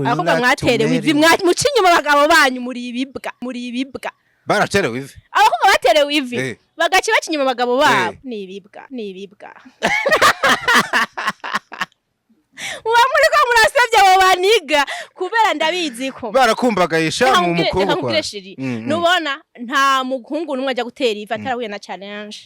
abakobwa mwaterewe ivi muca inyuma abagabo banyu muri ibibwa baraterewe ivi abakobwa baterewe ivi bagace baca inyuma abagabo babo ni ibibwa muba muriko murasavye abo baniga kubera ndabizi ko barakumbagayisha mu mukobwa kwa nubona nta muhungu numwe aja gutera ivi atarahuye na challenge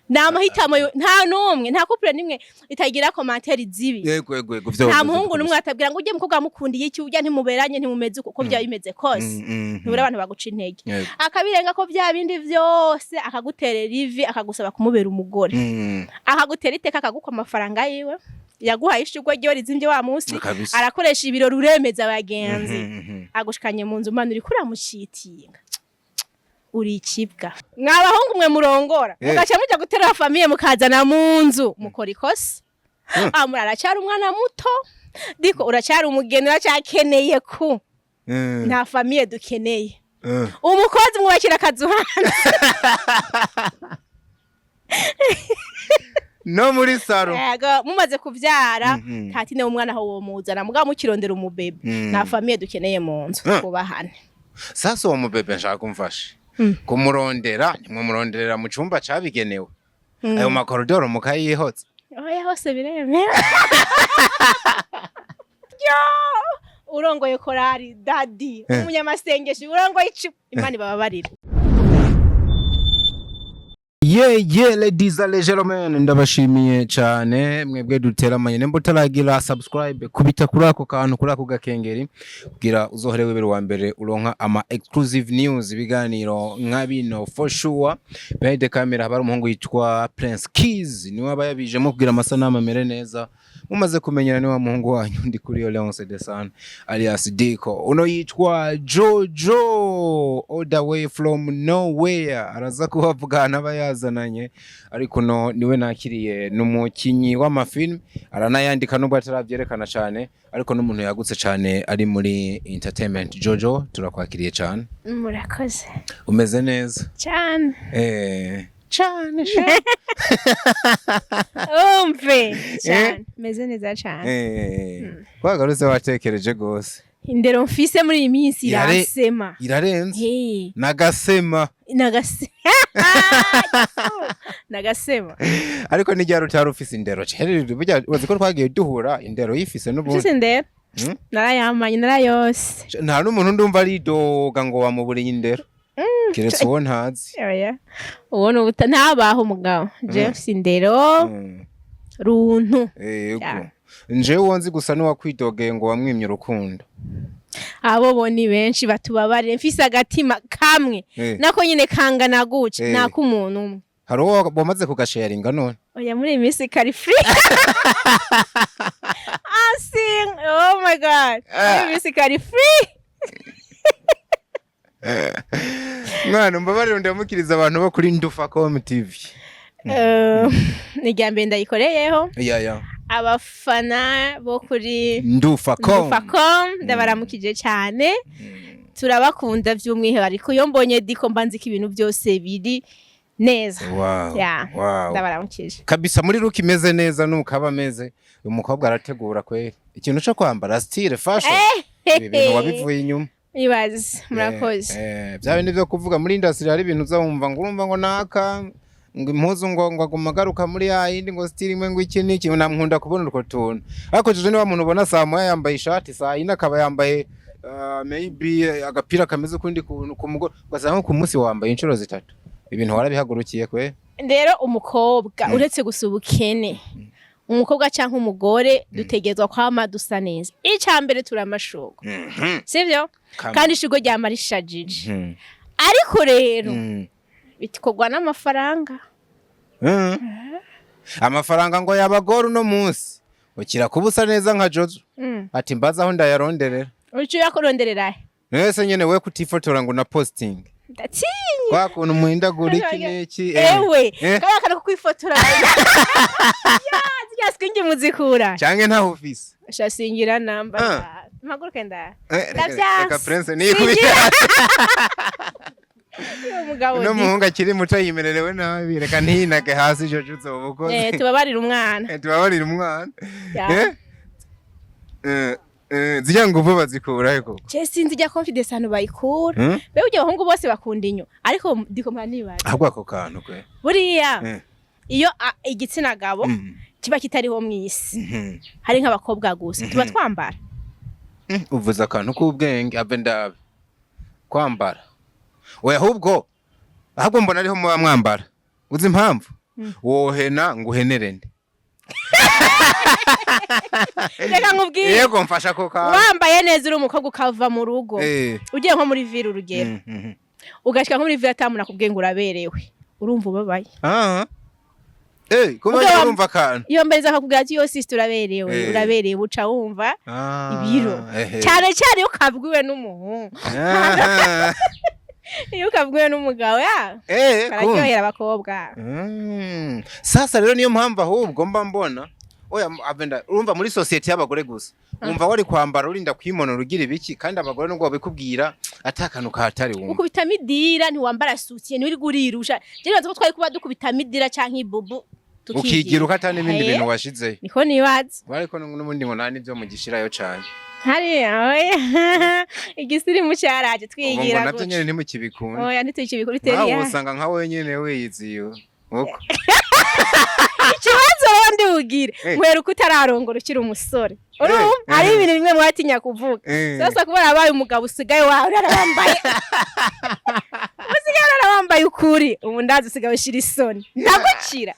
nta mahitamo nta numwe nta couple nimwe itagira commentaire zibi yego nta muhungu numwe atabwira ngo uje mukobwa mukundiye iki ujya ntimuberanye ntimumeze uko bya bimeze kose ntubura abantu baguca intege akabirenga ko bya bindi vyose akaguterera ivi akagusaba kumubera umugore akagutera iteka akagukwa amafaranga yiwe yaguhaye ishugwe ryo rizimvye wa munsi arakoresha ibiro ruremeza abagenzi agushikanye mu nzu manu uri kuramushitinga uri ikibwa mwabahungu mwe murongora mugaca muja gutera famille mukazana mu nzu mukora ikosa muraracyari umwana muto diko uracyari umugeni uracyakeneye ku nta famille dukeneye umukozi mwubakira akazu hanze no muri saro yego mumaze kuvyara katine umwana aho wo muzana mugabo mukirondera umubebe na famille dukeneye mu nzu kubahane sasa uwo mubebe nshaka kumfasha kumurondera nimumuronderera mu cyumba cabigenewe ayo makoridoro mukayihotse oya hose biremera yo urongoye korari daddy umunyamasengesho urongoye imana bababarira Yeah, ladies and gentlemen, ndabashimiye cyane mwebwe duteramanye nembo taragira subscribe kubita kuri ako kantu kuri ako gakengeri kugira uzoherewe bero wa mbere uronka ama exclusive news biganiro nkabino for sure. Behind the camera habari umuhungu yitwa Prince Keys niwe abayabijemo kugira amasanamu amere neza mumaze kumenyana ni wa muhungu wanyu ndi kuri Leonce de San alias Diko uno yitwa Jojo all the way from nowhere araza kuhavugana bayazananye ariko no niwe nakiriye numukinyi w'amafilm aranayandika nubwo ataravyerekana cyane ariko n'umuntu yagutse cyane ari muri entertainment. Jojo turakwakiriye cyane. Murakoze. Umeze neza cyane cyane umve cyane meze neza cyane kwagarutse watekereje gose indero mfise muri iyi minsi irarenze nagasema ariko ni ryaro cyaro ufise indero cyerere burya uzi ko twagiye duhura indero yifise n'ubundi ufise indero narayamanye narayose nta n'umuntu ndumva ari doga ngo wamuburiye indero kiretse uwo ntazi ubona ubuta ntabaho umugabo je mfise indero runtu yego nje wonzi gusa no wakwidogeye ngo wamwimye urukundo abo boni benshi batubabarire mfise agatima kamwe nako nyine kangana guce nako umuntu umwe haro bomaze kugasharinga none oya muri imisi kari free oh my god muri imisi kari free mwana mbabarire ndamukiriza abantu bo kuri Ndufacom TV ni gambe ndayikoreyeho abafana bo kuri Ndufacom ndabaramukije cyane turabakunda vy'umwihe ariko yo mbonye Diko mbanzika ibintu byose biri neza ndabaramukije kabisa muri ruki meze neza nukaba meze umukobwa arategura kweri ikintu cyo kwambara style fashion ibintu wabivuye inyuma ibaze murakoze bya bindi byo kuvuga muri industry hari ibintu uzumva ngo urumva ngo naka ngo impuzu ngo agumagaruka muri yindi ngo style imwe ngo iki niki nankunda kubona uko tuntu ariko je ni wa muntu ubona saa moya yambaye ishati saa yindi akaba yambaye maybe agapira kameze kundi ku mugoro ugasanga ku munsi wambaye inshuro zitatu ibintu warabihagurukiye kwe rero umukobwa uretse gusubukene umukobwa cyangwa umugore dutegezwa kwama dusa neza icambere turamashugo sivyo kandi ishugo rya marishajije ariko rero bitikogwa n'amafaranga amafaranga ngo yabagora uno munsi ukira kubusa neza nka Jojo ati mbaza aho ndayaronderera ucu yakoronderera nese nyene we kutifotora ngo na posting ndatinye kwa kuntu muhindagura iki niki ewe kaya kana kukwifotora yasingi muzikura canke nta office ashasingira namba maguruke nda reka Prince ni kubira no muhunga kiri muto yimererewe nabi reka ntinage hasi Jojo uzobukoze tubabarira umwana tubabarira umwana zijya nguvu bazikura ariko je sinzi ijya confidence hano bayikura bewe ujye abahungu bose bakunda inyo ariko ndikomana nibaza ahubwo ako kantu kwe buriya iyo igitsina gabo kiba kitariho mwisi hari nk'abakobwa gusa tuba twambara uvuza akantu k'ubwenge abe ndabe kwambara oya ahubwo mbona ariho muba mwambara uzi impamvu wohena nguhenerende reka nkubwire yego mfasha ko ka wambaye neza uri umukobwa ukava mu rugo ugiye nko muri ville urugero ugashika nko muri ville atamuna kubwenga uraberewe urumva ubabaye kuma urumva akantu iyo mbere zakakubwira ati yo sister uraberewe uca wumva ibiro cyane cyane ukabwiwe n'umuhungu iyo ukabwiwe n'umugabo kararyohera abakobwa sasa rero niyo mpamvu ahubwo mba mbona oya abenda urumva muri society y'abagore gusa umva wari kwambara urinda kwimonora ugira ibiki kandi abagore nubwo babikubwira atakanu kahatari wumva ukubita midira ntiwambara sutie ni uri gurirusha je nibaza ko twari kuba dukubita midira canke ibubu ukigira ukatane ibindi bintu washizeyo niko nibaza bariko n'ubundi ngo nani byo mugishirayo cyane hariya igisirimu cyaraje twigira ngo nabyo nyene ntimukibikunda oya ntitukibikunda teriya nawe usanga nka wenyene wiyiziyo uko ikibazo wandi ugire mwera uko utararongora ukiri umusore urumva ari ibintu bimwe mwatinya kuvuga sasa kubera abaye umugabo usigaye wawe urarabambaye usigaye urarabambaye ukuri ubu ndazi usigaye ushira isoni ndagukira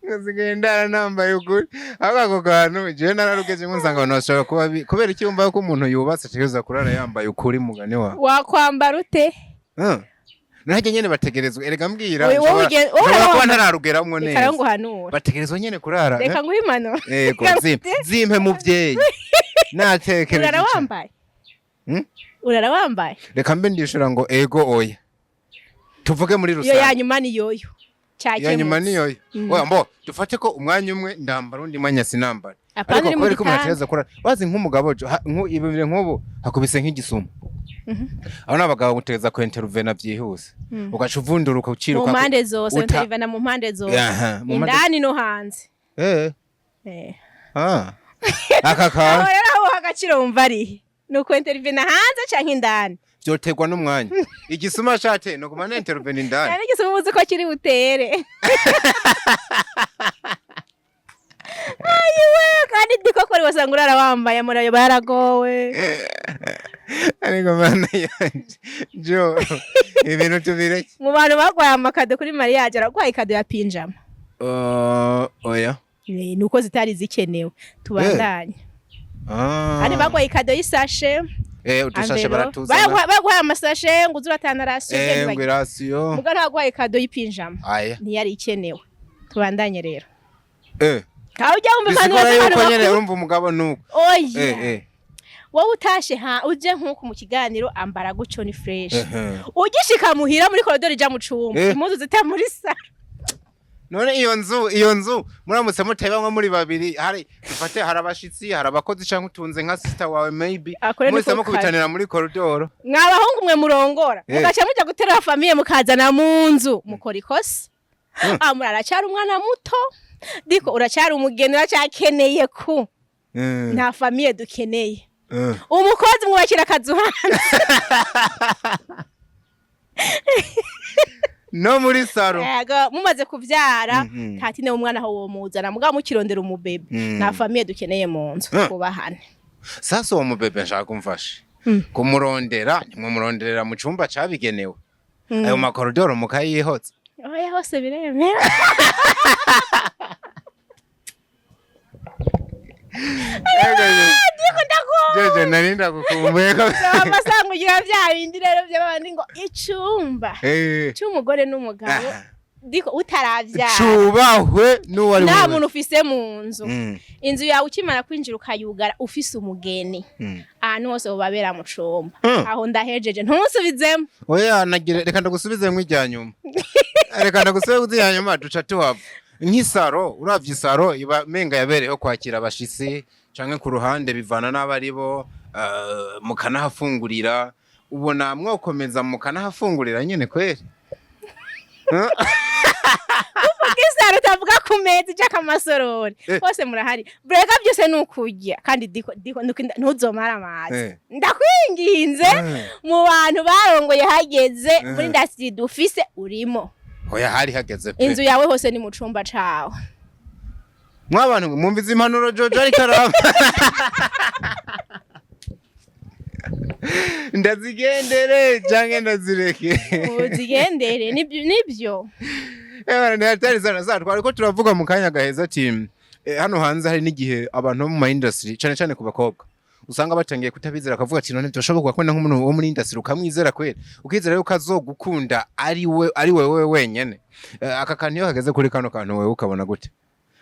ngazigenda nambaye ukuri ako kantu je nararugeje nkusanga abantu bashaka kuba kubera icyumba ko umuntu yubatse tegeza kurara yambaye ukuri mugane wa wakwambara ute Nahije nyene bategerezwa erega mbwira ushobora ntararugeramwo neza karango hanura bategerezwa nyene kurara reka nguhimano yego zimpe muvyeyi natekereje urara reka mbe ndishura ngo ego oya tuvuge muri rusange yo yanyuma ni yoyo ya nyuma ni yoyo oya mbo dufate ko umwanya umwe ndambara undi mwanya sinambara ariko kweri ko muratereza kurara bazi nk'umugabo ibintu nk'ubu hakubise nk'igisuma aho nabagabo gutegeza ko intervena byihuse ugaca uvunduruka uciruka mu mpande zose intervena mu mpande zose indani no hanze akaka aho hagaciro umva ari nuko intervena hanze canke indani byotegwa n'umwanya igisuma cate no kumana intervena indani yani igisuma uzi ko kiri butere ayiwe kandi dikokori wasanga urara wambaye murayo baragowe ariko mana yanje jo ibintu tubire mu bantu bagwaye amakado kuri mariage aragwaye ikado ya pinjama oya nuko zitari zikenewe tubandanye ari bagwaye ikado y'isashe utusashe baratuzana bagwaye amasashe ngo uzuratana rasiyo rasiyo muga ntagwaye ikado y'ipinjama ntiyari ikenewe tubandanye rero aho ujya wumva yuko nyene urumva umugabo nuko oya wowe utashe uje nkuko mu kiganiro ambara guco ni fresh ugishika muhira muri koridori ja mu cumba impuzu zita muri saro none iyo nzu muramutse mutebamwe muri babiri hari dufate hari abashitsi hari abakozi canke utunze nka sister wawe maybe mwese mukubitanira muri koridoro mwabahungu mwe murongora mugaca muja gutera famille mukazana mu nzu mukora ikosa murara cyari umwana muto diko uracyari umugeni uracyakeneye ku nta famille dukeneye umukozi mwubakira akazu hanze no muri saro yego mumaze kuvyara tatine umwana aho wo muzana mugabo mukirondera umubebe nta famille dukeneye mu nzu kubahane sasa uwo mubebe nshaka kumfasha kumurondera nimumuronderera mu cyumba cabigenewe ayo makoridoro mukayihotse oya hose biremera Jeje narinda kukumbuye ko amasango gira bya bindi rero by'abandi ngo icumba cy'umugore n'umugabo diko utaravyara cubahwe n'uwari nta muntu ufise mu nzu inzu yawe ukimara kwinjira ukayugara ufise umugeni ahantu hose ubabera mu cumba aho ndahejeje ntusubizemo oya nagira reka ndagusubizemo ijyanyuma reka ndagusubize ijyanyuma duca tuhava nk'isaro uravye isaro iba menga yabereho kwakira abashitsi canke ku ruhande bivana n'abaribo mukanahafungurira ubona mwokomeza mukanahafungurira nyene kweri uvuga ahantu utavuga ku meza ijya kamasorori hose murahari brega byose nukurya kandi diko ntuzomara amazi ndakwinginze mu bantu barongoye hageze muri industry dufise urimo oya hari hageze pe inzu yawe hose ni mu cumba cawe mwabantu mumvize impanuro Jojo ari karamba ndazigendere canke ndazireke uzigendere nibyo natari sana twariko turavuga mu kanya gaheza ati hano hanze hari n'igihe abantu bo mu industry cyane ku bakobwa usanga batangiye kutabizera akavuga ati none byoshoboka ko nk'umuntu wo muri industry ukamwizera kwera ukizera yuko azogukunda ari wewe wenyene aka kantu iyo hageze kuri kano kantu wewe ukabona gute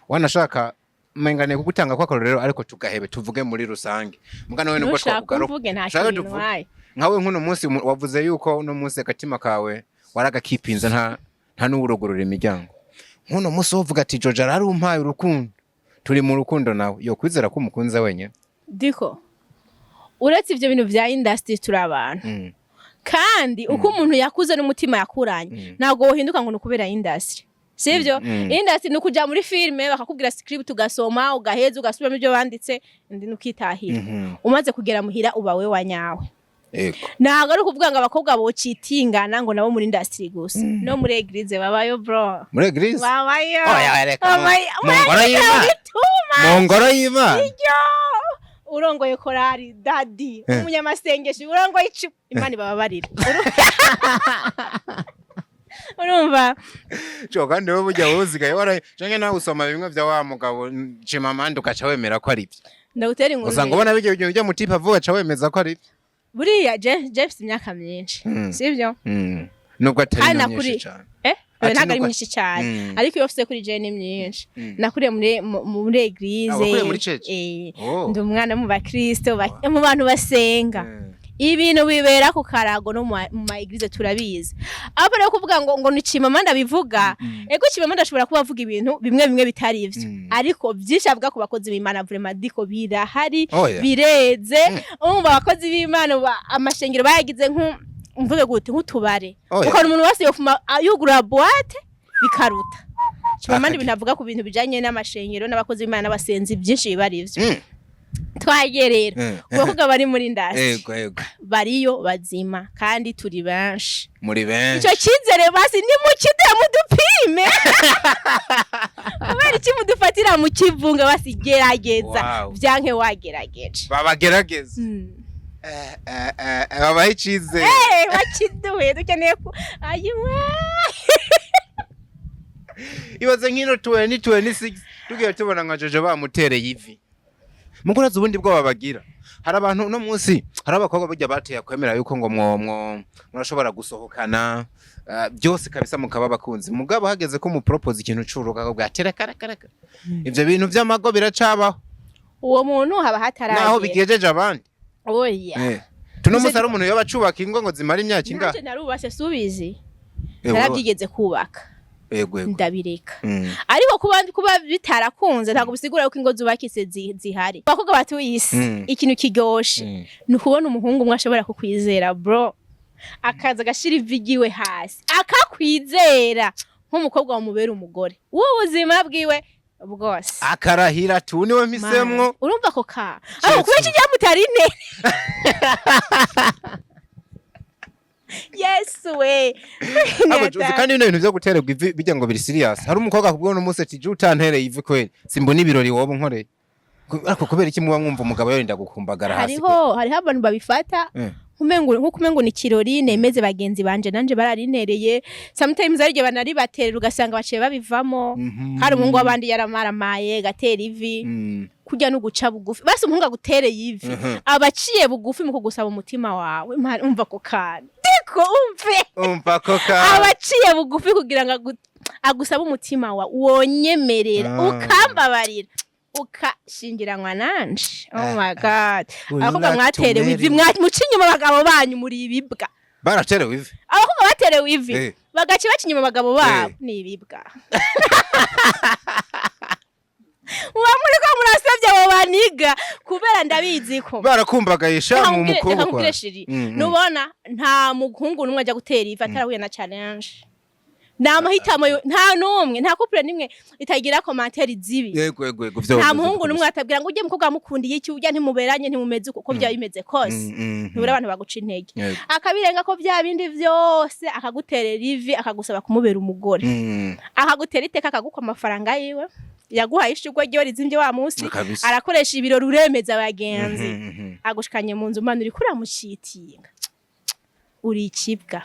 wanashaka mengane kugutanga kwa karorero ariko tugahebe tuvuge muri rusange mugana we nuko twakugaruka nkawe nkuno munsi wavuze yuko no munsi akatima kawe waragakipinza nta n'urugurura imiryango nkuno munsi wovuga ati Jojo ari umpaye urukundo turi mu rukundo nawe yo kwizera ko umukunza wenyene diko uretse ivyo bintu vya industry turi abantu kandi uko umuntu yakuze n'umutima yakuranye ntago wohinduka ngo nukubera industry sivyo industry nukuja muri filme bakakubwira script ugasoma ugaheza ugasubira mu byo banditse ndi nukitahira umaze kugera muhira uba we wanyawe ntago ari ukuvuga ngo abakobwa bocitingana ngo nabo muri industry gusa no muri eglise babayo bro muri eglise babayo mu ngoro y'Imana urongoye korari daddy umunyamasengesho urongoye Imana bababarira urumva cyo kandi wowe bujya wozigaye wara canke nawe usoma bimwe vya wa mugabo Chimamanda ukaca wemera ko ari byo ndagutera inkuru usanga ubona bijye bijye mu tipa vuga ca wemeza ko ari byo buriya Jeff imyaka myinshi sivyo nubwo atari myinshi cyane ntago ari myinshi cyane ariko iyo ufite kuri je ni myinshi nakuriye muri eglise ndi umwana mu bakristo mu bantu basenga ibintu bibera ku karago no mu eglise turabizi abo rero kuvuga ngo ni Chimamanda bivuga ego Chimamanda ashobora kuba avuga ibintu bimwe bitari ivyo ariko byinshi avuga ku bakozi b'Imana vraiment diko birahari bireze umva abakozi b'Imana amashengero bayagize mvuge gute nk'utubare ukora umuntu wese yugura boîte bikaruta Chimamanda ibintu avuga ku bintu bijanye n'amashengero n'abakozi b'Imana n'abasenzi byinshi bibari ivyo twagerera kuvuga bari muri ndasi bariyo bazima kandi turi benshi muri benshi icyo kizere basi ni mu kidera mudupime kubera iki mudufatira mu kivunga basigerageza byanke wagerageje babagerageza babaye cize wakiduwe dukeneye ko ayiwe ibaze nkino 2026 tugiye tubona nka Jojo bamutereye ivi mukora zubundi bwo babagira hari abantu no munsi hari abakobwa bujya bateye kwemera yuko ngo murashobora gusohokana byose kabisa mukaba bakunzi mugabo hageze ko mu propose ikintu curuka ko bwatera karakaraka ivyo bintu vy'amago biracabaho uwo muntu haba hataraje naho bigejeje abandi oya tuno musara umuntu yoba cubaka ingo ngo zimara imyaka inga narubase subizi narabyigeze kubaka ego ndabireka ariko kuba bitarakunze ntago bisigura yuko ingo zubakise zihari bakobwa batuyisi ikintu kigoshe nukubona umuhungu umwe ashobora kukwizera bro akaza gashira ivigiwe hasi akakwizera nk'umukobwa wamubera umugore w'ubuzima bwiwe bwose akarahira tuniwe mpisemwo urumva ko ka aho kubenshi cyamutarine Yes we. Abajuzi kandi ibintu byo gutererwa ivi bijya ngo biri serious. Hari umukobwa kubwo no munsi ati utantereye ivi kweli. Simbona ibirori wowe nkoreye. Ariko kubera iki muba mwumva umugabo yorinda gukumbagara hasi. Hariho abantu babifata. Nkukumengo ni kirori nemeze bagenzi banje nanje bararinereye. Sometimes arije banari baterera ugasanga baciye babivamo. Hari umungu wabandi yaramaramaye gatera ivi. Kujya no guca bugufi. Basi umuhungu agutereye ivi. Abaciye bugufi mu kugusaba umutima wawe. Umva ko kana. Umva ko kana. Abaciye bugufi kugira ngo agusaba umutima wawe wonyemerera ukambabarira. Ukashingiranwa nanje. Oh my god. Abakobwa mwaterewe ivi mucinyuma abagabo banyu muri ibibwa. Baraterewe ivi. Abakobwa baterewe ivi. Bagaci bacinyuma abagabo babo ni ibibwa. Wamuri ko murasabye abo baniga kubera ndabizi ko. Barakumbagaye sha mu mukobwa. Nubona nta muhungu numwe ajya gutera ivi atarahuye na challenge. namahitamo nta numwe nta couple nimwe itagira commentaire zibi yego vyo nta muhungu numwe atabwira ngo ujye mukobwa mukundiye iki ujya ntimuberanye ntimumeze uko bya bimeze kose ntubura abantu baguca intege akabirenga ko bya bindi vyose akaguterera ivi akagusaba kumubera umugore akagutera iteka akagukwa amafaranga yiwe yaguhaye ishugwe ryo rizimvye wa musi arakoresha ibiro ruremeza abagenzi agushikanye mu nzu manu uri kuramushitinga uri ikibwa